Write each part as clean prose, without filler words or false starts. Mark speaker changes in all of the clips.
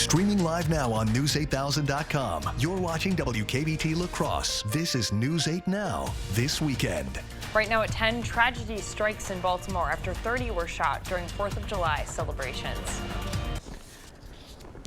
Speaker 1: Streaming live now on News8000.com. You're watching WKBT La Crosse. This is News 8 Now, this weekend.
Speaker 2: Right now at 10, tragedy strikes in Baltimore after 30 were shot during 4th of July celebrations.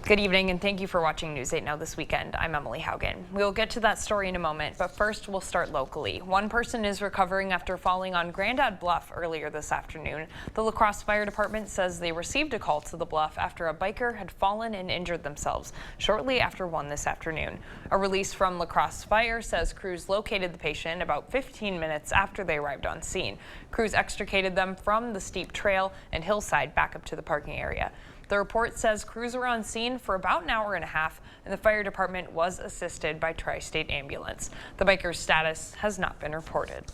Speaker 2: Good evening and thank you for watching News 8 Now this weekend. I'm Emily Haugen. We'll get to that story in a moment, but first we'll start locally. One person is recovering after falling on Grandad Bluff earlier this afternoon. The La Crosse Fire Department says they received a call to the bluff after a biker had fallen and injured themselves shortly after 1 this afternoon. A release from La Crosse Fire says crews located the patient about 15 minutes after they arrived on scene. Crews extricated them from the steep trail and hillside back up to the parking area. The report says crews were on scene for about an hour and a half, and the fire department was assisted by Tri-State Ambulance. The biker's status has not been reported.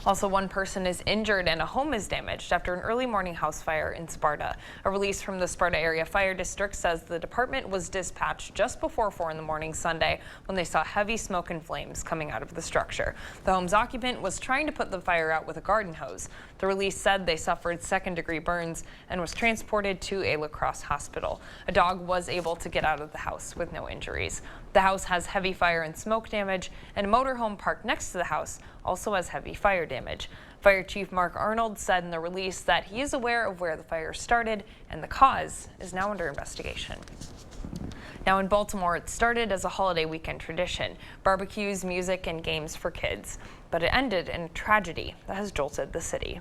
Speaker 2: Also, one person is injured and a home is damaged after an early morning house fire in Sparta. A release from the Sparta Area Fire District says the department was dispatched just before 4 in the morning Sunday when they saw heavy smoke and flames coming out of the structure. The home's occupant was trying to put the fire out with a garden hose. The release said they suffered second-degree burns and was transported to a La Crosse hospital. A dog was able to get out of the house with no injuries. The house has heavy fire and smoke damage, and a motorhome parked next to the house also has heavy fire damage. Fire Chief Mark Arnold said in the release that he is aware of where the fire started and the cause is now under investigation. Now in Baltimore, it started as a holiday weekend tradition, barbecues, music, and games for kids. But it ended in a tragedy that has jolted the city.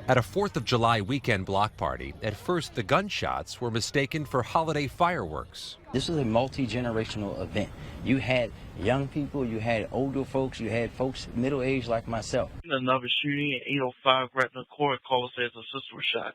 Speaker 3: At a 4th of July weekend block party, at first the gunshots were mistaken for holiday fireworks.
Speaker 4: This is a multi-generational event. You had young people, you had older folks, you had folks middle-aged like myself.
Speaker 5: Another shooting at 805 Gretna Court, call says a sister was shot.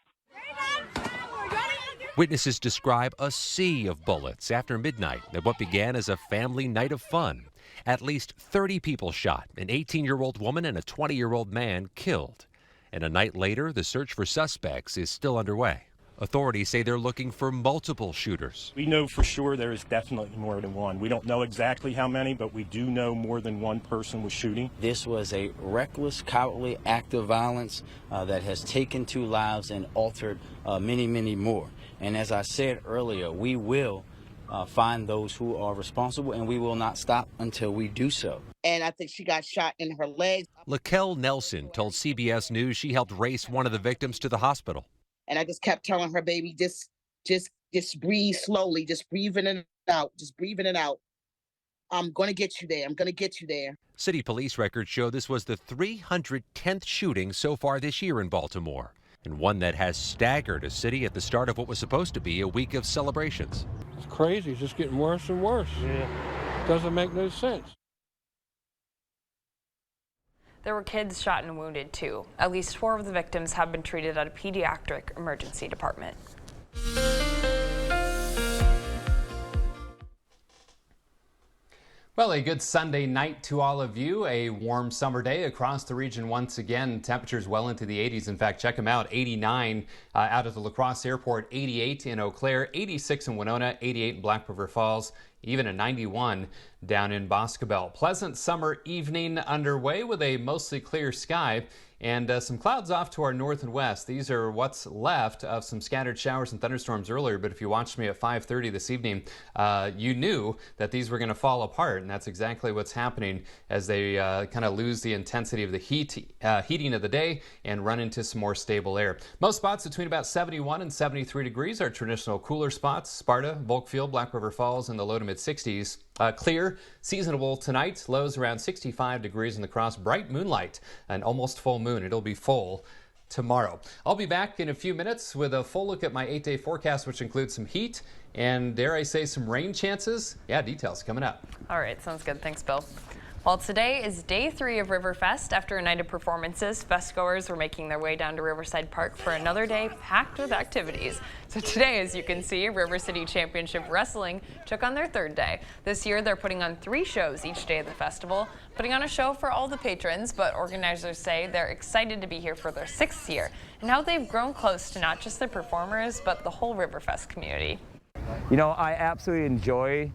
Speaker 3: Witnesses describe a sea of bullets after midnight at what began as a family night of fun. At least 30 people shot, an 18-year-old woman and a 20-year-old man killed. And a night later, the search for suspects is still underway. Authorities say they're looking for multiple shooters.
Speaker 6: We know for sure there is definitely more than one. We don't know exactly how many, but we do know more than one person was shooting.
Speaker 4: This was a reckless, cowardly act of violence that has taken 2 lives and altered many, many more. And as I said earlier, we will find those who are responsible, and we will not stop until we do so.
Speaker 7: And I think she got shot in her legs.
Speaker 3: Laquel Nelson told CBS News she helped race one of the victims to the hospital.
Speaker 7: And I just kept telling her, baby, just breathe slowly, just breathing in and out, just breathing it out. I'm going to get you there. I'm going to get you there.
Speaker 3: City police records show this was the 310th shooting so far this year in Baltimore, and one that has staggered a city at the start of what was supposed to be a week of celebrations.
Speaker 8: It's crazy. It's just getting worse and worse. Yeah. Doesn't make no sense.
Speaker 2: There were kids shot and wounded too. At least 4 of the victims have been treated at a pediatric emergency department.
Speaker 9: Well, a good Sunday night to all of you. A warm summer day across the region once again. Temperatures well into the 80s. In fact, check them out. 89 out of the La Crosse Airport, 88 in Eau Claire, 86 in Winona, 88 in Black River Falls, even a 91 down in Boscobel. Pleasant summer evening underway with a mostly clear sky and some clouds off to our north and west. These are what's left of some scattered showers and thunderstorms earlier, but if you watched me at 5:30 this evening, you knew that these were going to fall apart, and that's exactly what's happening as they kind of lose the intensity of the heating of the day and run into some more stable air. Most spots between about 71 and 73 degrees are traditional cooler spots. Sparta, Volkfield, Black River Falls in the low to mid 60s. Clear, seasonable tonight, lows around 65 degrees in the Cross. Bright moonlight, an almost full moon. It'll be full tomorrow. I'll be back in a few minutes with a full look at my 8-day forecast, which includes some heat and, dare I say, some rain chances. Yeah, details coming up.
Speaker 2: All right, sounds good. Thanks, Bill. Well, today is day 3 of Riverfest. After a night of performances, festgoers were making their way down to Riverside Park for another day packed with activities. So today, as you can see, River City Championship Wrestling took on their 3rd day. This year, they're putting on 3 shows each day of the festival, putting on a show for all the patrons, but organizers say they're excited to be here for their 6th year. And now they've grown close to not just the performers, but the whole Riverfest community.
Speaker 10: You know, I absolutely enjoy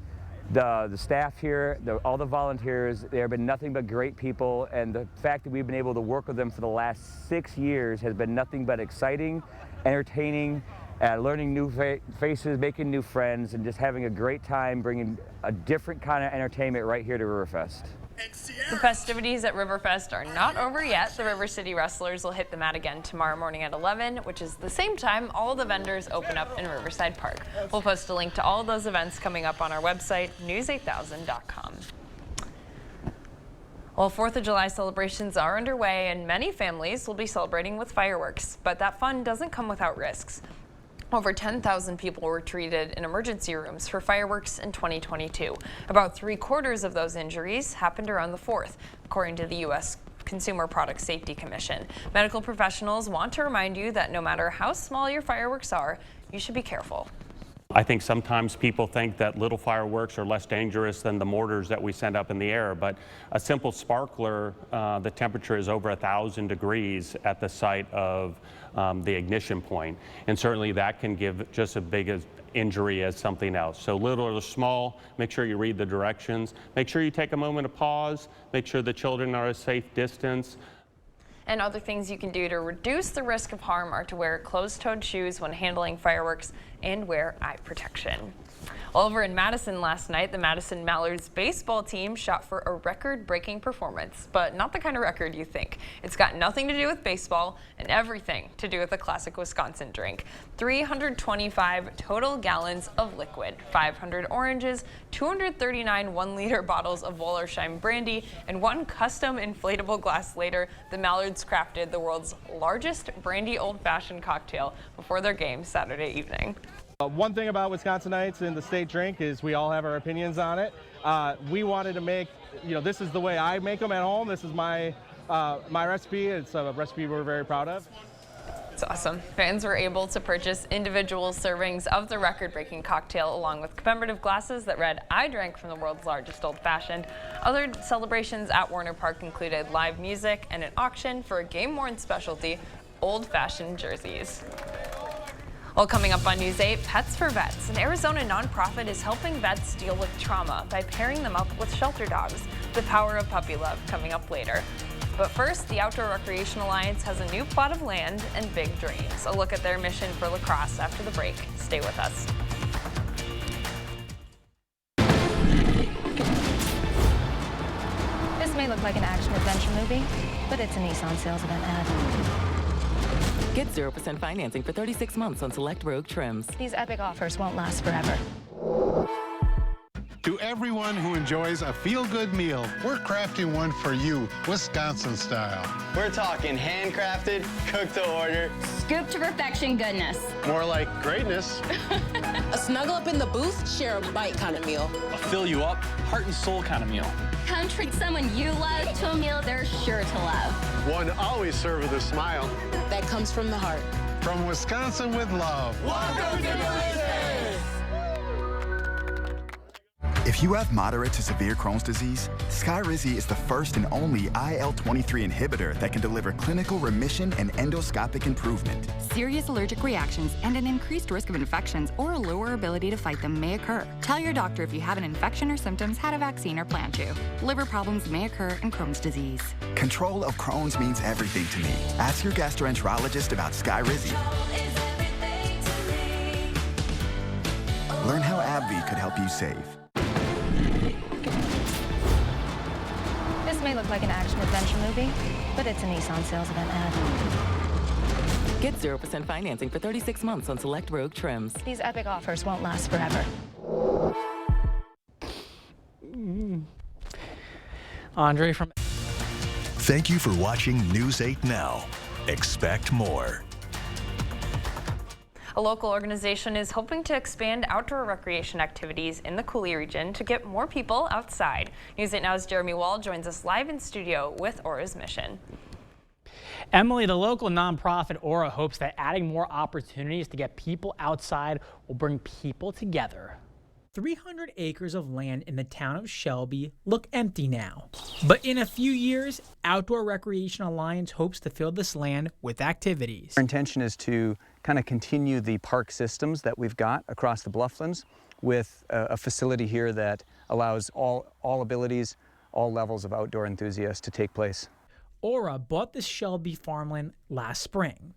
Speaker 10: the staff here, all the volunteers. They have been nothing but great people, and the fact that we've been able to work with them for the last 6 years has been nothing but exciting, entertaining, learning new faces, making new friends, and just having a great time, bringing a different kind of entertainment right here to Riverfest.
Speaker 2: The festivities at Riverfest are not over yet. The River City Wrestlers will hit the mat again tomorrow morning at 11, which is the same time all the vendors open up in Riverside Park. We'll post a link to all those events coming up on our website, news8000.com. Well, 4th of July celebrations are underway, and many families will be celebrating with fireworks. But that fun doesn't come without risks. Over 10,000 people were treated in emergency rooms for fireworks in 2022. About 3/4 of those injuries happened around the 4th, according to the U.S. Consumer Product Safety Commission. Medical professionals want to remind you that no matter how small your fireworks are, you should be careful.
Speaker 6: I think sometimes people think that little fireworks are less dangerous than the mortars that we send up in the air, but a simple sparkler, the temperature is over 1,000 degrees at the site of the ignition point, and certainly that can give just as big an injury as something else. So little or small, make sure you read the directions, make sure you take a moment to pause, make sure the children are a safe distance.
Speaker 2: And other things you can do to reduce the risk of harm are to wear closed-toed shoes when handling fireworks and wear eye protection. Over in Madison last night, the Madison Mallards baseball team shot for a record-breaking performance, but not the kind of record you think. It's got nothing to do with baseball and everything to do with a classic Wisconsin drink. 325 total gallons of liquid, 500 oranges, 239 1-liter bottles of Wallersheim brandy, and 1 custom inflatable glass later, the Mallards crafted the world's largest brandy old-fashioned cocktail before their game Saturday evening.
Speaker 11: One thing about Wisconsinites and the state drink is we all have our opinions on it. We wanted to make, this is the way I make them at home. This is my recipe. It's a recipe we're very proud of.
Speaker 2: It's awesome. Fans were able to purchase individual servings of the record-breaking cocktail along with commemorative glasses that read, "I drank from the world's largest old-fashioned." Other celebrations at Warner Park included live music and an auction for a game-worn specialty, old-fashioned jerseys. Well, coming up on News 8, Pets for Vets. An Arizona nonprofit is helping vets deal with trauma by pairing them up with shelter dogs. The power of puppy love coming up later. But first, the Outdoor Recreation Alliance has a new plot of land and big dreams. A look at their mission for La Crosse after the break. Stay with us.
Speaker 12: This may look like an action-adventure movie, but it's a Nissan sales event ad.
Speaker 13: Get 0% financing for 36 months on select Rogue trims.
Speaker 12: These epic offers won't last forever.
Speaker 14: To everyone who enjoys a feel-good meal, we're crafting one for you, Wisconsin style.
Speaker 15: We're talking handcrafted, cooked to order,
Speaker 16: scoop to perfection goodness.
Speaker 14: More like greatness.
Speaker 17: A snuggle up in the booth, share a bite kind of meal.
Speaker 15: A fill you up, heart and soul kind of meal.
Speaker 16: Come treat someone you love to a meal they're sure to love.
Speaker 14: One always served with a smile.
Speaker 17: That comes from the heart.
Speaker 14: From Wisconsin with love.
Speaker 18: Welcome to Delicious!
Speaker 19: If you have moderate to severe Crohn's disease, Skyrizi is the first and only IL-23 inhibitor that can deliver clinical remission and endoscopic improvement.
Speaker 20: Serious allergic reactions and an increased risk of infections or a lower ability to fight them may occur. Tell your doctor if you have an infection or symptoms, had a vaccine, or plan to. Liver problems may occur in Crohn's disease.
Speaker 19: Control of Crohn's means everything to me. Ask your gastroenterologist about Skyrizi. Learn how AbbVie could help you save.
Speaker 12: This may look like an action-adventure movie, but it's a Nissan sales event ad.
Speaker 13: Get 0% financing for 36 months on select Rogue trims.
Speaker 12: These epic offers won't last forever.
Speaker 21: Andre from...
Speaker 1: Thank you for watching News 8 Now. Expect more.
Speaker 2: A local organization is hoping to expand outdoor recreation activities in the Coulee region to get more people outside. News 8 Now's Jeremy Wall joins us live in studio with Aura's mission.
Speaker 21: Emily, the local nonprofit Aura hopes that adding more opportunities to get people outside will bring people together.
Speaker 22: 300 acres of land in the town of Shelby look empty now. But in a few years, Outdoor Recreation Alliance hopes to fill this land with activities.
Speaker 23: Our intention is to kind of continue the park systems that we've got across the Blufflands with a facility here that allows all abilities, all levels of outdoor enthusiasts to take place.
Speaker 22: Aura bought this Shelby farmland last spring.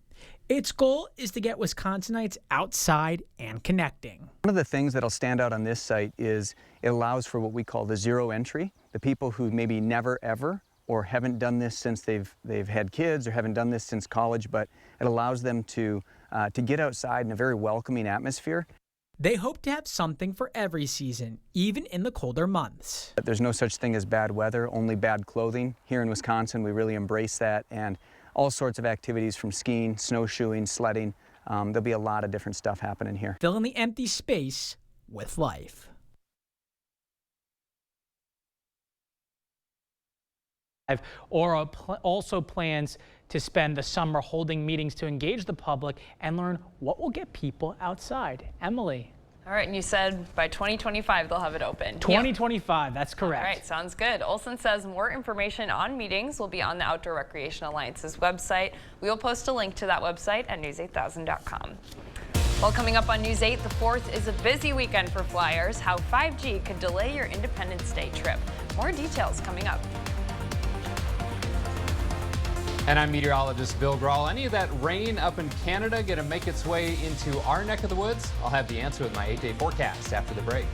Speaker 22: Its goal is to get Wisconsinites outside and connecting.
Speaker 23: One of the things that'll stand out on this site is it allows for what we call the zero entry. The people who maybe never ever or haven't done this since they've had kids or haven't done this since college, but it allows them to get outside in a very welcoming atmosphere.
Speaker 22: They hope to have something for every season, even in the colder months.
Speaker 23: There's no such thing as bad weather, only bad clothing. Here in Wisconsin, we really embrace that, and all sorts of activities from skiing, snowshoeing, sledding. There'll be a lot of different stuff happening here.
Speaker 22: Filling the empty space with life. Aura also plans to spend the summer holding meetings to engage the public and learn what will get people outside. Emily.
Speaker 2: All right, and you said by 2025 they'll have it open.
Speaker 22: 2025, that's correct.
Speaker 2: All right, sounds good. Olson says more information on meetings will be on the Outdoor Recreation Alliance's website. We will post a link to that website at news8000.com. Well, coming up on News 8, the 4th is a busy weekend for flyers. How 5G could delay your Independence Day trip. More details coming up.
Speaker 9: And I'm meteorologist Bill Grahl. Any of that rain up in Canada going to make its way into our neck of the woods? I'll have the answer with my 8-day forecast after the break.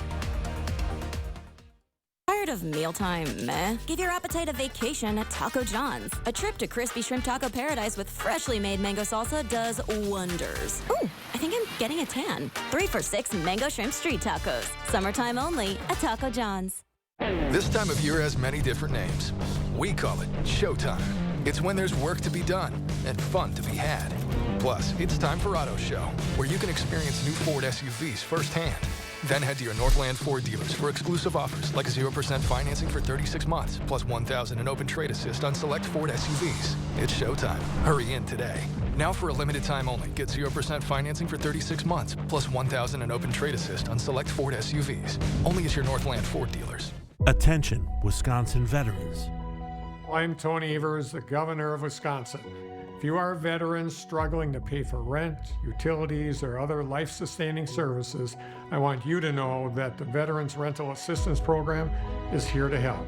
Speaker 4: Tired of mealtime meh? Give your appetite a vacation at Taco John's. A trip to Crispy Shrimp Taco Paradise with freshly made mango salsa does wonders. Ooh, I think I'm getting a tan. 3 for $6 mango shrimp street tacos. Summertime only at Taco John's.
Speaker 5: This time of year has many different names. We call it Showtime. It's when there's work to be done and fun to be had. Plus, it's time for Auto Show, where you can experience new Ford SUVs firsthand. Then head to your Northland Ford dealers for exclusive offers like 0% financing for 36 months, plus $1,000 in open trade assist on select Ford SUVs. It's showtime. Hurry in today. Now for a limited time only, get 0% financing for 36 months, plus $1,000 in open trade assist on select Ford SUVs. Only at your Northland Ford dealers.
Speaker 7: Attention, Wisconsin veterans.
Speaker 24: I'm Tony Evers, the governor of Wisconsin. If you are a veteran struggling to pay for rent, utilities, or other life-sustaining services, I want you to know that the Veterans Rental Assistance Program is here to help.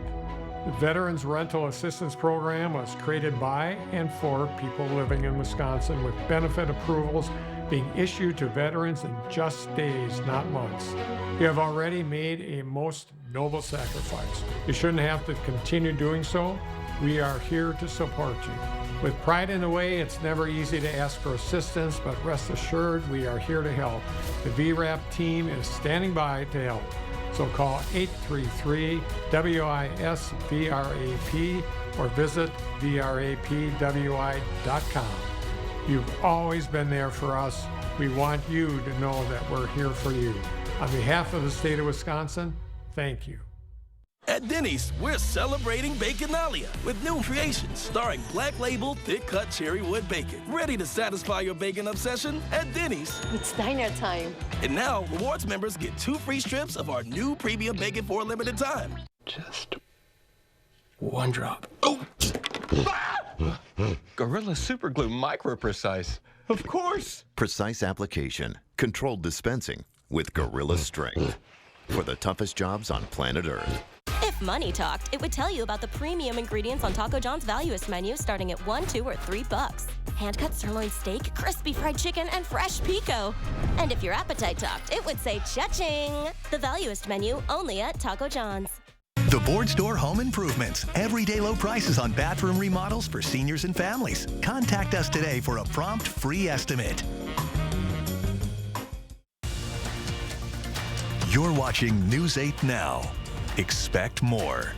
Speaker 24: The Veterans Rental Assistance Program was created by and for people living in Wisconsin, with benefit approvals being issued to veterans in just days, not months. You have already made a most noble sacrifice. You shouldn't have to continue doing so. We are here to support you. With pride in the way, it's never easy to ask for assistance, but rest assured we are here to help. The VRAP team is standing by to help. So call 833-WIS-VRAP or visit VRAPWI.com. You've always been there for us. We want you to know that we're here for you. On behalf of the state of Wisconsin, thank you.
Speaker 25: At Denny's, we're celebrating Baconalia with new creations starring Black Label Thick Cut Cherry Wood Bacon. Ready to satisfy your bacon obsession? At Denny's.
Speaker 17: It's diner time.
Speaker 25: And now, rewards members get 2 free strips of our new premium bacon for a limited time. Just 1 drop. Oh!
Speaker 26: Gorilla Super Glue Micro Precise.
Speaker 25: Of course!
Speaker 27: Precise application, controlled dispensing with Gorilla Strength. For the toughest jobs on planet Earth.
Speaker 4: If money talked, it would tell you about the premium ingredients on Taco John's Valuest menu starting at $1, $2, or $3. Hand-cut sirloin steak, crispy fried chicken, and fresh pico. And if your appetite talked, it would say cha-ching. The Valuest menu only at Taco John's.
Speaker 1: The Board Store Home Improvements. Everyday low prices on bathroom remodels for seniors and families. Contact us today for a prompt free estimate. You're watching News 8 Now. Expect more.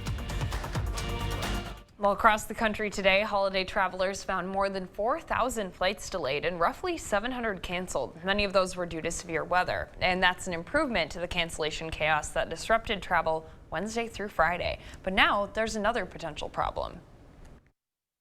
Speaker 2: Well, across the country today, holiday travelers found more than 4,000 flights delayed and roughly 700 canceled. Many of those were due to severe weather, and that's an improvement to the cancellation chaos that disrupted travel Wednesday through Friday. But now there's another potential problem.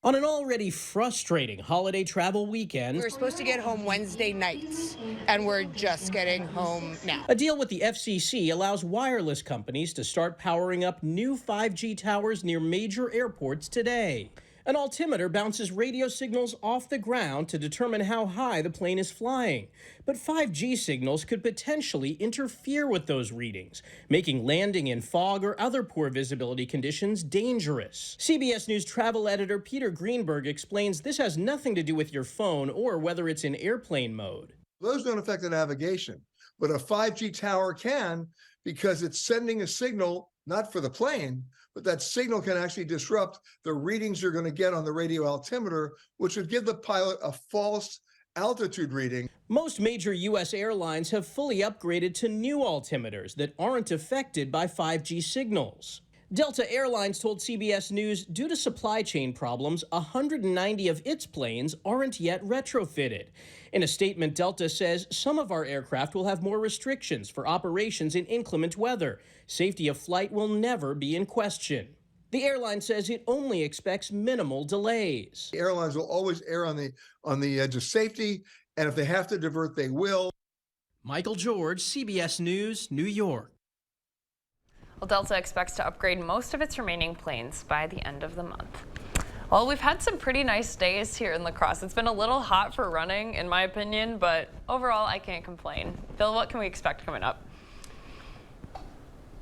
Speaker 28: On an already frustrating holiday travel weekend,
Speaker 29: we were supposed to get home Wednesday nights, and we're just getting home now.
Speaker 28: A deal with the FCC allows wireless companies to start powering up new 5G towers near major airports today. An altimeter bounces radio signals off the ground to determine how high the plane is flying. But 5G signals could potentially interfere with those readings, making landing in fog or other poor visibility conditions dangerous. CBS News travel editor Peter Greenberg explains this has nothing to do with your phone or whether it's in airplane mode.
Speaker 3: Those don't affect the navigation, but a 5G tower can, because it's sending a signal, not for the plane, but that signal can actually disrupt the readings you're going to get on the radio altimeter, which would give the pilot a false altitude reading.
Speaker 28: Most major U.S. airlines have fully upgraded to new altimeters that aren't affected by 5G signals. Delta Airlines told CBS News due to supply chain problems, 190 of its planes aren't yet retrofitted. In a statement, Delta says some of our aircraft will have more restrictions for operations in inclement weather. Safety of flight will never be in question. The airline says it only expects minimal delays.
Speaker 3: The airlines will always err on the edge of safety, and if they have to divert, they will.
Speaker 28: Michael George, CBS News, New York.
Speaker 2: Well, Delta expects to upgrade most of its remaining planes by the end of the month. Well, we've had some pretty nice days here in La Crosse. It's been a little hot for running, in my opinion, but overall, I can't complain. Bill, what can we expect coming up?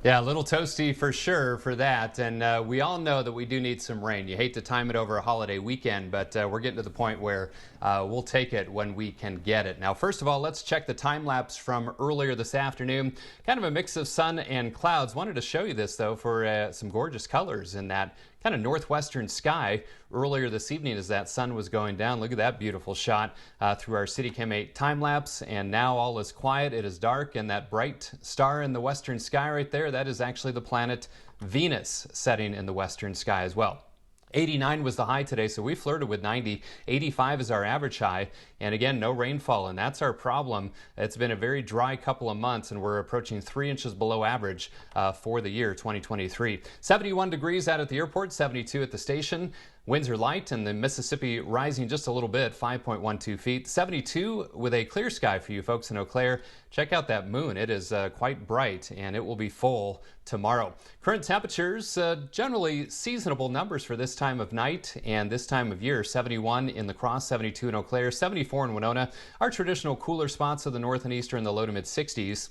Speaker 9: Yeah, a little toasty for sure for that, and we all know that we do need some rain. You hate to time it over a holiday weekend, but we're getting to the point where we'll take it when we can get it. Now, first of all, let's check the time lapse from earlier this afternoon. Kind of a mix of sun and clouds. Wanted to show you this, though, for some gorgeous colors in that kind of northwestern sky earlier this evening as that sun was going down. Look at that beautiful shot through our CityCam 8 time lapse, and now all is quiet. It is dark, and that bright star in the western sky right there, that is actually the planet Venus setting in the western sky as well. 89 was the high today, so we flirted with 90. 85 is our average high, and again, no rainfall, and that's our problem. It's been a very dry couple of months, and we're approaching 3 inches below average for the year 2023. 71 degrees out at the airport, 72 at the station. Winds are light, and the Mississippi rising just a little bit, 5.12 feet. 72 with a clear sky for you folks in Eau Claire. Check out that moon. It is quite bright, and it will be full tomorrow. Current temperatures, generally seasonable numbers for this time of night and this time of year. 71 in La Crosse, 72 in Eau Claire, 74 in Winona. Our traditional cooler spots of the north and east are in the low to mid 60s.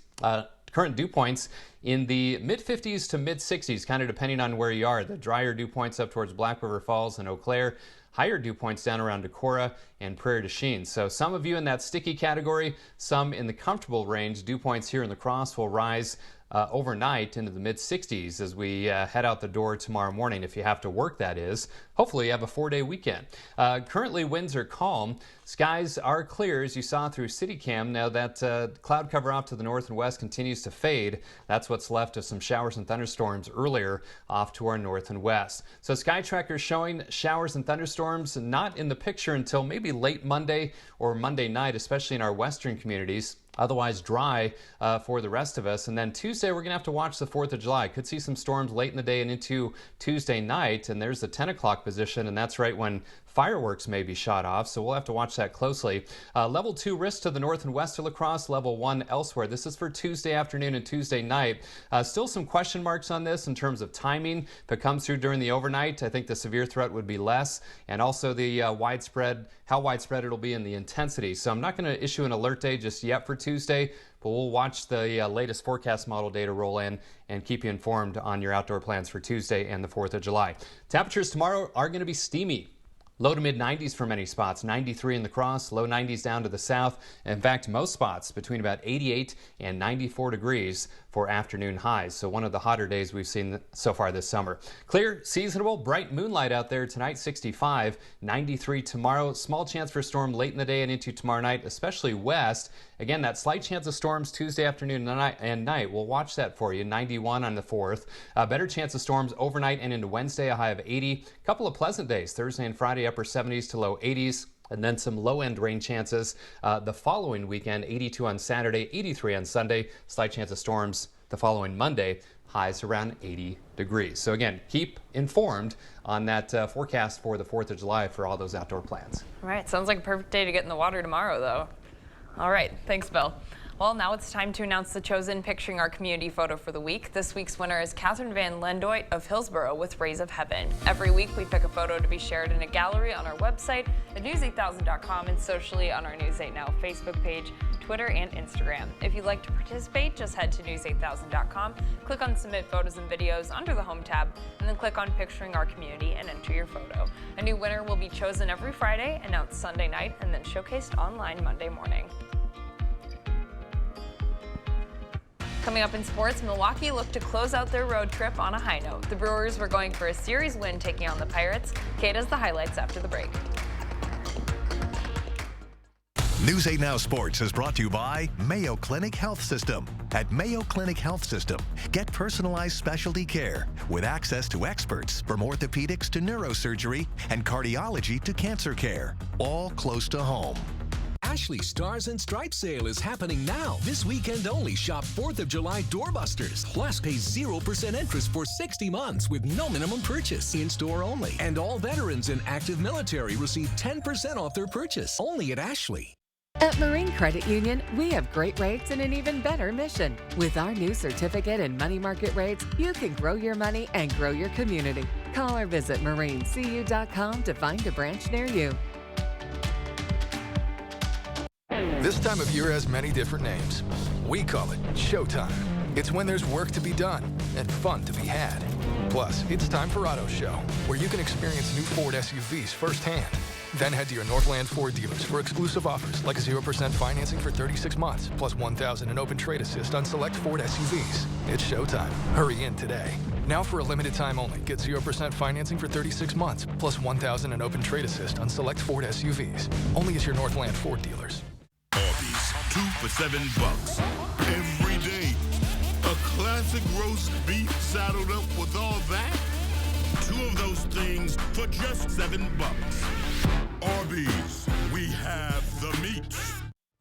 Speaker 9: Current dew points in the mid-50s to mid-60s, kind of depending on where you are. The drier dew points up towards Black River Falls and Eau Claire. Higher dew points down around Decorah and Prairie du Chien. So some of you in that sticky category, some in the comfortable range. Dew points here in La Crosse will rise overnight into the mid-60s as we head out the door tomorrow morning, if you have to work, that is. Hopefully you have a 4-day weekend. Currently winds are calm. Skies are clear, as you saw through CityCam. Now that cloud cover off to the north and west continues to fade. That's what's left of some showers and thunderstorms earlier off to our north and west. So Sky Tracker showing showers and thunderstorms not in the picture until maybe late Monday or Monday night, especially in our western communities. Otherwise dry for the rest of us. And then Tuesday, we're going to have to watch the 4th of July. Could see some storms late in the day and into Tuesday night. And there's the 10 o'clock position, and that's right when fireworks may be shot off, so we'll have to watch that closely. Level 2 risk to the north and west of La Crosse, level 1 elsewhere. This is for Tuesday afternoon and Tuesday night. Still some question marks on this in terms of timing. If it comes through during the overnight, I think the severe threat would be less, and also the how widespread it'll be in the intensity. So I'm not going to issue an alert day just yet for Tuesday, but we'll watch the latest forecast model data roll in and keep you informed on your outdoor plans for Tuesday and the 4th of July. Temperatures tomorrow are going to be steamy. Low to mid 90s for many spots, 93 in the Crosse, low 90s down to the south. In fact, most spots between about 88 and 94 degrees for afternoon highs. So one of the hotter days we've seen so far this summer. Clear, seasonable, bright moonlight out there tonight, 65, 93 tomorrow. Small chance for a storm late in the day and into tomorrow night, especially west. Again, that slight chance of storms Tuesday afternoon and night. We'll watch that for you, 91 on the 4th. Better chance of storms overnight and into Wednesday, a high of 80. Couple of pleasant days, Thursday and Friday, upper 70s to low 80s. And then some low-end rain chances the following weekend, 82 on Saturday, 83 on Sunday. Slight chance of storms the following Monday, highs around 80 degrees. So again, keep informed on that forecast for the 4th of July for all those outdoor plans.
Speaker 2: All right, sounds like a perfect day to get in the water tomorrow, though. All right, thanks, Bill. Well, now it's time to announce the chosen Picturing Our Community photo for the week. This week's winner is Catherine Van Lendoit of Hillsborough with Rays of Heaven. Every week we pick a photo to be shared in a gallery on our website at news8000.com and socially on our News 8 Now Facebook page, Twitter, and Instagram. If you'd like to participate, just head to news8000.com, click on Submit Photos and Videos under the Home tab, and then click on Picturing Our Community and enter your photo. A new winner will be chosen every Friday, announced Sunday night, and then showcased online Monday morning. Coming up in sports, Milwaukee looked to close out their road trip on a high note. The Brewers were going for a series win taking on the Pirates. Kate has the highlights after the break.
Speaker 1: News 8 Now Sports is brought to you by Mayo Clinic Health System. At Mayo Clinic Health System, get personalized specialty care with access to experts from orthopedics to neurosurgery and cardiology to cancer care, all close to home.
Speaker 6: Ashley Stars and Stripes sale is happening now. This weekend only. Shop 4th of July doorbusters. Plus pay 0% interest for 60 months with no minimum purchase. In-store only. And all veterans and active military receive 10% off their purchase. Only at Ashley.
Speaker 8: At Marine Credit Union, we have great rates and an even better mission. With our new certificate and money market rates, you can grow your money and grow your community. Call or visit marinecu.com to find a branch near you.
Speaker 5: This time of year has many different names. We call it Showtime. It's when there's work to be done and fun to be had. Plus, it's time for Auto Show, where you can experience new Ford SUVs firsthand. Then head to your Northland Ford dealers for exclusive offers like 0% financing for 36 months, plus $1,000 in open trade assist on select Ford SUVs. It's showtime. Hurry in today. Now for a limited time only, get 0% financing for 36 months, plus $1,000 in open trade assist on select Ford SUVs. Only at your Northland Ford dealers.
Speaker 10: Arby's, 2 for $7 every day. A classic roast beef saddled up with all that. 2 of those things for just $7. Arby's, we have the meat.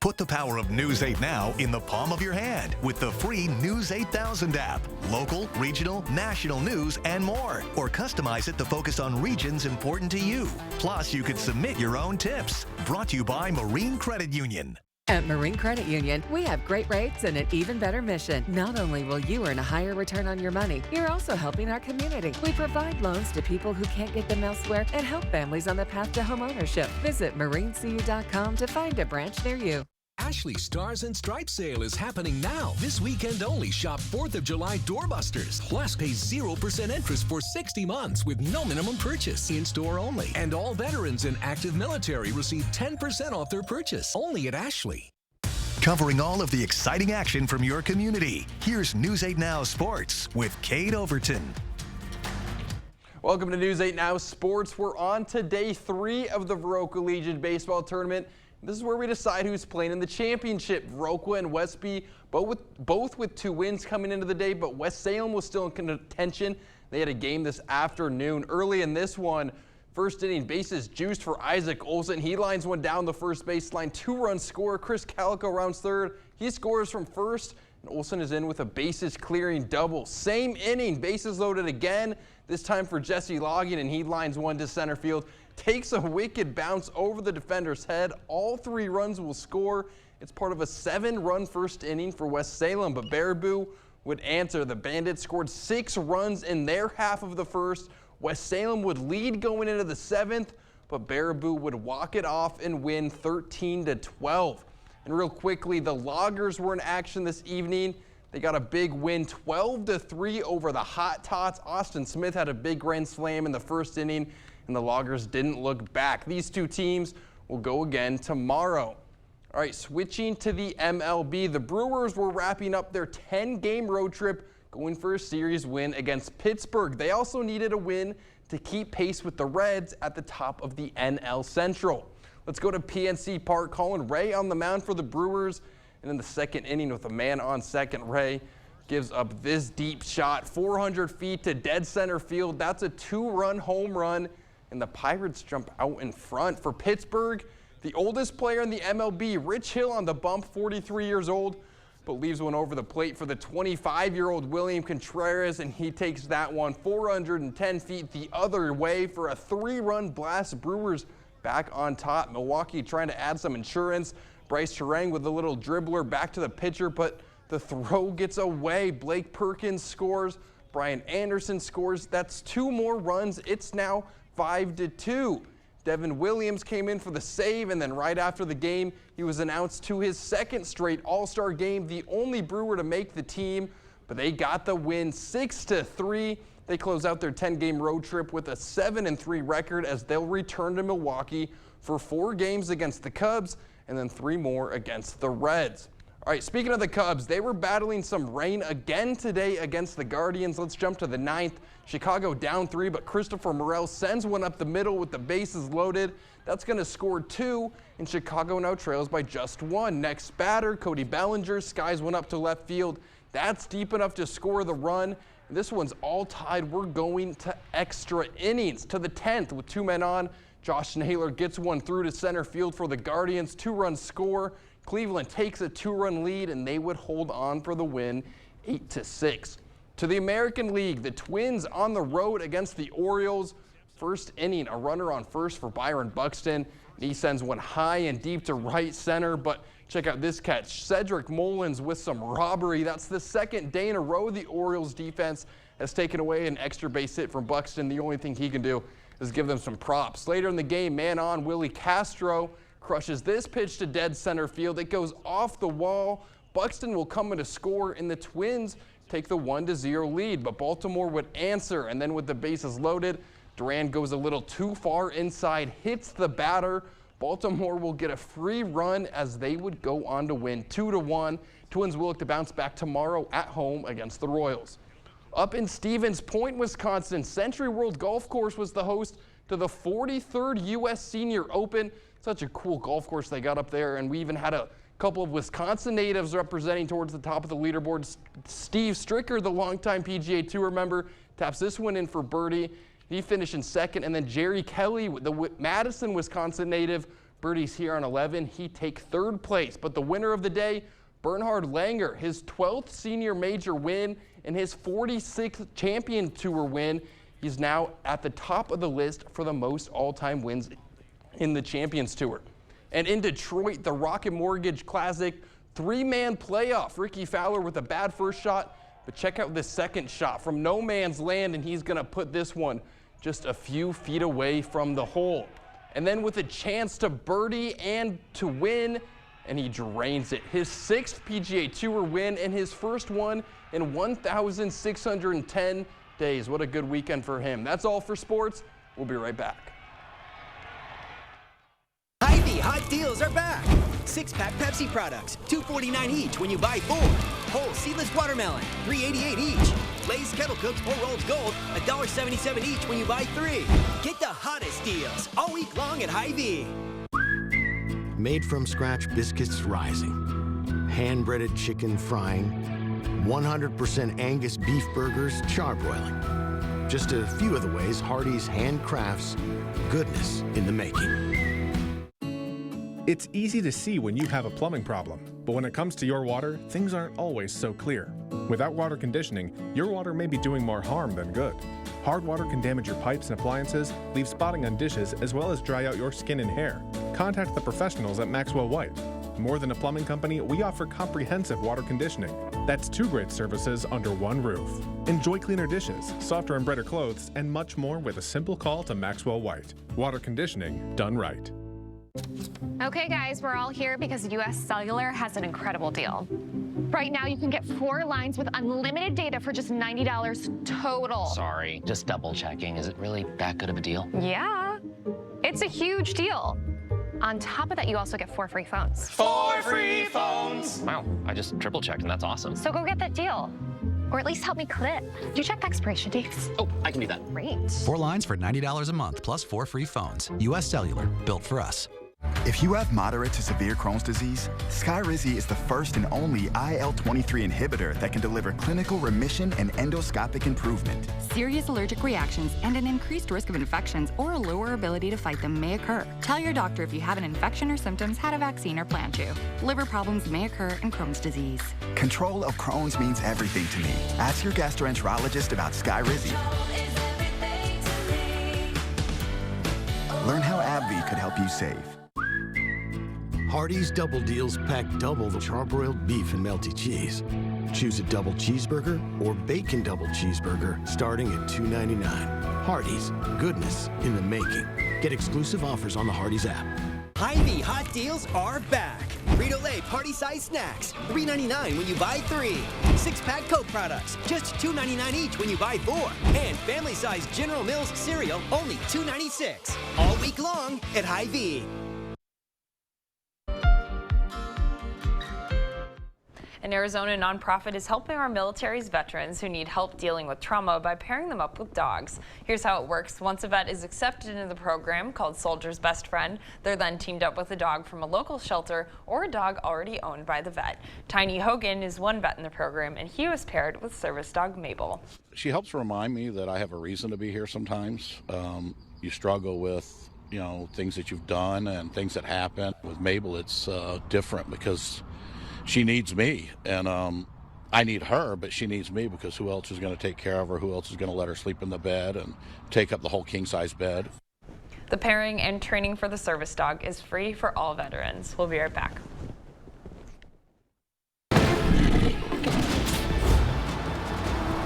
Speaker 1: Put the power of News 8 Now in the palm of your hand with the free News 8000 app. Local, regional, national news, and more. Or customize it to focus on regions important to you. Plus, you could submit your own tips. Brought to you by Marine Credit Union.
Speaker 8: At Marine Credit Union, we have great rates and an even better mission. Not only will you earn a higher return on your money, you're also helping our community. We provide loans to people who can't get them elsewhere and help families on the path to homeownership. Visit marinecu.com to find a branch near you.
Speaker 6: Ashley Stars and Stripes sale is happening now. This weekend only. Shop 4th of July doorbusters. Plus pay 0% interest for 60 months with no minimum purchase. In-store only. And all veterans and active military receive 10% off their purchase. Only at Ashley.
Speaker 1: Covering all of the exciting action from your community. Here's News 8 Now Sports with Kate Overton.
Speaker 11: Welcome to News 8 Now Sports. We're on to day 3 of the Viroqua Legion Baseball Tournament. This is where we decide who's playing in the championship. Viroqua and Westby, both with 2 wins coming into the day, but West Salem was still in contention. They had a game this afternoon. Early in this one, first inning, bases juiced for Isaac Olson. He lines one down the first baseline. 2-run score. Chris Calico rounds third. He scores from first, and Olson is in with a bases clearing double. Same inning, bases loaded again, this time for Jesse Logging, and he lines one to center field. Takes a wicked bounce over the defender's head. All 3 runs will score. It's part of a 7-run first inning for West Salem, but Baraboo would answer. The Bandits scored 6 runs in their half of the first. West Salem would lead going into the 7th, but Baraboo would walk it off and win 13-12. And real quickly, the Loggers were in action this evening. They got a big win, 12-3 over the Hot Tots. Austin Smith had a big grand slam in the first inning, and the Loggers didn't look back. These 2 teams will go again tomorrow. All right, switching to the MLB, the Brewers were wrapping up their 10-game road trip, going for a series win against Pittsburgh. They also needed a win to keep pace with the Reds at the top of the NL Central. Let's go to PNC Park. Colin Ray on the mound for the Brewers. And in the second inning with a man on second, Ray gives up this deep shot, 400 feet to dead center field. That's a 2-run home run. And the Pirates jump out in front. For Pittsburgh, the oldest player in the MLB, Rich Hill on the bump, 43 years old, but leaves one over the plate for the 25-year-old William Contreras, and he takes that one 410 feet the other way for a 3-run blast. Brewers back on top. Milwaukee trying to add some insurance. Bryce Terang with a little dribbler back to the pitcher, but the throw gets away. Blake Perkins scores. Brian Anderson scores. That's 2 more runs. It's now 5-2. Devin Williams came in for the save, and then right after the game, he was announced to his 2nd straight All-Star game, the only Brewer to make the team, but they got the win 6-3. They close out their 10-game road trip with a 7-3 record as they'll return to Milwaukee for 4 games against the Cubs and then 3 more against the Reds. All right, speaking of the Cubs, they were battling some rain again today against the Guardians. Let's jump to the 9th. Chicago down 3, but Christopher Morel sends one up the middle with the bases loaded. That's going to score 2, and Chicago now trails by just 1. Next batter, Cody Bellinger, skies one up to left field. That's deep enough to score the run. This one's all tied. We're going to extra innings. To the 10th with 2 men on, Josh Naylor gets one through to center field for the Guardians. 2-run score. Cleveland takes a 2-run lead, and they would hold on for the win 8-6. To the American League, the Twins on the road against the Orioles. First inning, a runner on first for Byron Buxton. He sends one high and deep to right center, but check out this catch. Cedric Mullins with some robbery. That's the 2nd day in a row the Orioles defense has taken away an extra base hit from Buxton. The only thing he can do is give them some props. Later in the game, man on, Willie Castro crushes this pitch to dead center field. It goes off the wall. Buxton will come in to score, and the Twins take the 1-0 lead, but Baltimore would answer, and then with the bases loaded, Duran goes a little too far inside, hits the batter. Baltimore will get a free run as they would go on to win 2-1. Twins will look to bounce back tomorrow at home against the Royals. Up in Stevens Point, Wisconsin, Century World Golf Course was the host to the 43rd U.S. Senior Open. Such a cool golf course they got up there, and we even had a couple of Wisconsin natives representing towards the top of the leaderboard. Steve Stricker, the longtime PGA Tour member, taps this one in for birdie. He finished in 2nd, and then Jerry Kelly, the Madison, Wisconsin native, birdies here on 11. He takes 3rd place, but the winner of the day, Bernhard Langer, his 12th senior major win and his 46th Champion Tour win. He's now at the top of the list for the most all-time wins in the Champions Tour. And in Detroit, the Rocket Mortgage Classic 3-man playoff. Ricky Fowler with a bad first shot, but check out this second shot from no man's land, and he's going to put this one just a few feet away from the hole. And then with a chance to birdie and to win, and he drains it. His 6th PGA Tour win and his first one in 1,610 days. What a good weekend for him. That's all for sports. We'll be right back.
Speaker 12: Hy-Vee hot deals are back. 6-pack Pepsi products, $2.49 each when you buy 4. Whole seedless watermelon, $3.88 each. Lay's Kettle Cooked 4 Rolls Gold, $1.77 each when you buy 3. Get the hottest deals all week long at Hy-Vee.
Speaker 13: Made from scratch biscuits rising, hand-breaded chicken frying, 100% Angus beef burgers charbroiling. Just a few of the ways Hardee's handcrafts goodness in the making.
Speaker 14: It's easy to see when you have a plumbing problem, but when it comes to your water, things aren't always so clear. Without water conditioning, your water may be doing more harm than good. Hard water can damage your pipes and appliances, leave spotting on dishes, as well as dry out your skin and hair. Contact the professionals at Maxwell White. More than a plumbing company, we offer comprehensive water conditioning. That's 2 great services under one roof. Enjoy cleaner dishes, softer and brighter clothes, and much more with a simple call to Maxwell White. Water conditioning done right.
Speaker 15: Okay, guys, we're all here because US Cellular has an incredible deal. Right now, you can get 4 lines with unlimited data for just $90 total.
Speaker 16: Sorry, just double checking. Is it really that good of a deal?
Speaker 15: Yeah, it's a huge deal. On top of that, you also get 4 free phones.
Speaker 16: 4 free phones! Wow, I just triple checked, and that's awesome.
Speaker 15: So go get that deal. Or at least help me clip. Do you check the expiration dates?
Speaker 16: Oh, I can do that.
Speaker 15: Great.
Speaker 18: 4 lines for $90 a month, plus 4 free phones. US Cellular, built for us.
Speaker 19: If you have moderate to severe Crohn's disease, Skyrizi is the first and only IL-23 inhibitor that can deliver clinical remission and endoscopic improvement.
Speaker 20: Serious allergic reactions and an increased risk of infections or a lower ability to fight them may occur. Tell your doctor if you have an infection or symptoms, had a vaccine, or plan to. Liver problems may occur in Crohn's disease.
Speaker 19: Control of Crohn's means everything to me. Ask your gastroenterologist about Skyrizi. Learn how AbbVie could help you save.
Speaker 13: Hardee's Double Deals pack double the charbroiled beef and melty cheese. Choose a double cheeseburger or bacon double cheeseburger starting at $2.99. Hardee's, goodness in the making. Get exclusive offers on the Hardee's app.
Speaker 12: Hy-Vee hot deals are back. Frito-Lay party-size snacks, $3.99 when you buy 3. 6-pack Coke products, just $2.99 each when you buy 4. And family-size General Mills cereal, only $2.96. All week long at Hy-Vee.
Speaker 2: An Arizona nonprofit is helping our military's veterans who need help dealing with trauma by pairing them up with dogs. Here's how it works. Once a vet is accepted into the program called Soldier's Best Friend, they're then teamed up with a dog from a local shelter or a dog already owned by the vet. Tiny Hogan is one vet in the program, and he was paired with service dog Mabel.
Speaker 7: She helps remind me that I have a reason to be here sometimes. You struggle with, things that you've done and things that happen. With Mabel, it's different because she needs me, and I need her, but she needs me because who else is going to take care of her? Who else is going to let her sleep in the bed and take up the whole king-size bed?
Speaker 2: The pairing and training for the service dog is free for all veterans. We'll be right back.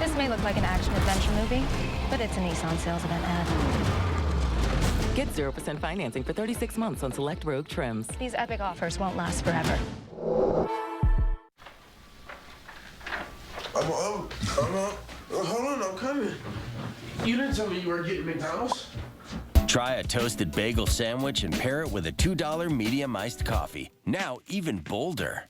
Speaker 17: This may look like an action-adventure movie, but it's a Nissan sales event ad.
Speaker 21: Get 0% financing for 36 months on select Rogue trims.
Speaker 17: These epic offers won't last forever.
Speaker 22: Hold on, I'm coming. You didn't tell me you were getting McDonald's.
Speaker 23: Try a toasted bagel sandwich and pair it with a $2 medium iced coffee. Now even bolder.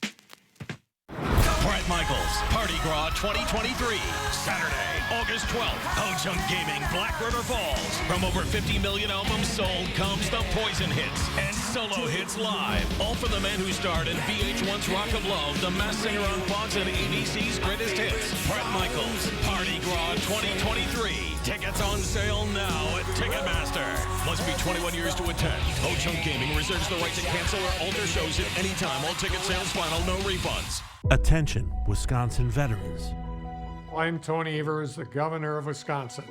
Speaker 24: Bret Michaels Party Gras 2023, Saturday, August 12th, Ho-Chunk Gaming, Black River Falls. From over 50 million albums sold comes the Poison hits and solo hits live. All for the man who starred in VH1's Rock of Love, The Masked Singer on Fox, and ABC's Greatest Hits. Bret Michaels Party Gras 2023. Tickets on sale now at Ticketmaster. Must be 21 years to attend. Ho-Chunk Gaming reserves the right to cancel or alter shows at any time. All ticket sales final, no refunds.
Speaker 25: Attention, Wisconsin veterans.
Speaker 26: I'm Tony Evers, the governor of Wisconsin.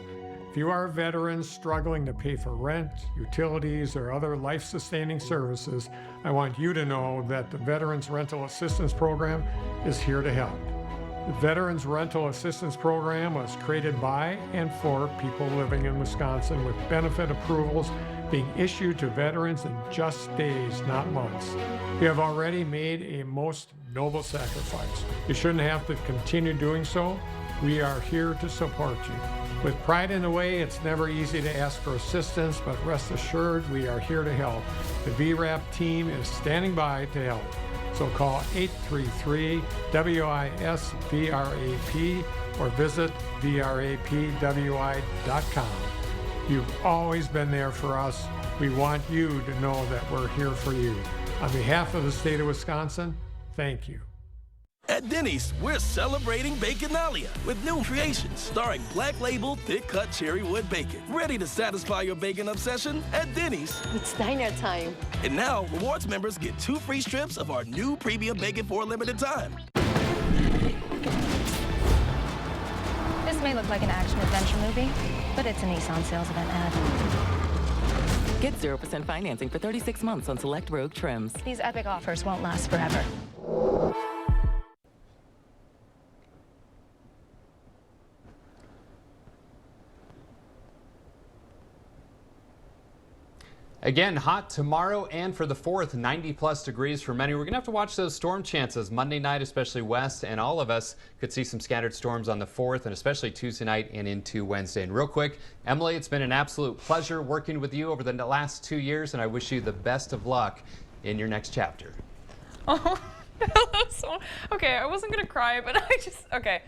Speaker 26: If you are veterans struggling to pay for rent, utilities, or other life-sustaining services, I want you to know that the Veterans Rental Assistance Program is here to help. The Veterans Rental Assistance Program was created by and for people living in Wisconsin, with benefit approvals being issued to veterans in just days, not months. You have already made a most noble sacrifice. You shouldn't have to continue doing so. We are here to support you. With pride in the way, it's never easy to ask for assistance, but rest assured we are here to help. The VRAP team is standing by to help. So call 833-WIS-VRAP or visit VRAPWI.com. You've always been there for us. We want you to know that we're here for you. On behalf of the state of Wisconsin, thank you.
Speaker 27: At Denny's, we're celebrating Baconalia with new creations starring Black Label Thick Cut Cherry Wood Bacon. Ready to satisfy your bacon obsession? At Denny's.
Speaker 30: It's diner time.
Speaker 27: And now, rewards members get 2 free strips of our new premium bacon for a limited time.
Speaker 17: This may look like an action-adventure movie, but it's a Nissan sales event ad.
Speaker 21: Get 0% financing for 36 months on select Rogue trims.
Speaker 17: These epic offers won't last forever.
Speaker 9: Again, hot tomorrow and for the 4th, 90-plus degrees for many. We're going to have to watch those storm chances Monday night, especially west, and all of us could see some scattered storms on the 4th and especially Tuesday night and into Wednesday. And real quick, Emily, it's been an absolute pleasure working with you over the last 2 years, and I wish you the best of luck in your next chapter.
Speaker 2: Oh, okay, I wasn't going to cry, but okay.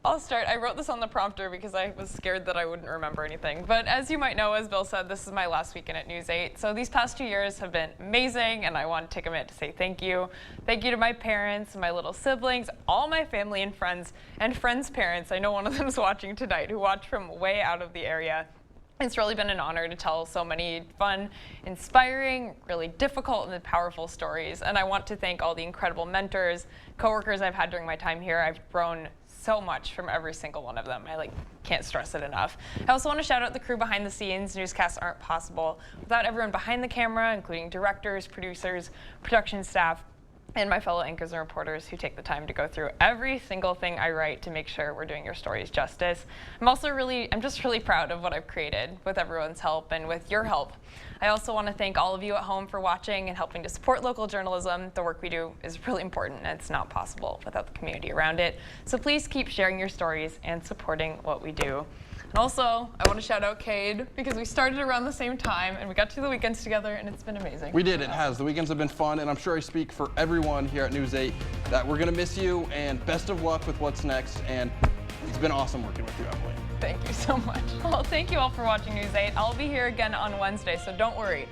Speaker 2: I'll start. I wrote this on the prompter because I was scared that I wouldn't remember anything. But as you might know, as Bill said, this is my last weekend at News 8. So these past 2 years have been amazing, and I want to take a minute to say thank you. Thank you to my parents, my little siblings, all my family and friends parents. I know one of them is watching tonight, who watch from way out of the area. It's really been an honor to tell so many fun, inspiring, really difficult and powerful stories. And I want to thank all the incredible mentors, coworkers I've had during my time here. I've grown so much from every single one of them. I can't stress it enough. I also want to shout out the crew behind the scenes. Newscasts aren't possible without everyone behind the camera, including directors, producers, production staff, and my fellow anchors and reporters who take the time to go through every single thing I write to make sure we're doing your stories justice. I'm just really proud of what I've created with everyone's help and with your help. I also want to thank all of you at home for watching and helping to support local journalism. The work we do is really important, and it's not possible without the community around it. So please keep sharing your stories and supporting what we do. And also, I want to shout out Cade, because we started around the same time and we got to the weekends together, and it's been amazing.
Speaker 11: We did, it has. The weekends have been fun, and I'm sure I speak for everyone here at News 8 that we're going to miss you, and best of luck with what's next. And it's been awesome working with you, Emily.
Speaker 2: Thank you so much. Well, thank you all for watching News 8. I'll be here again on Wednesday, so don't worry.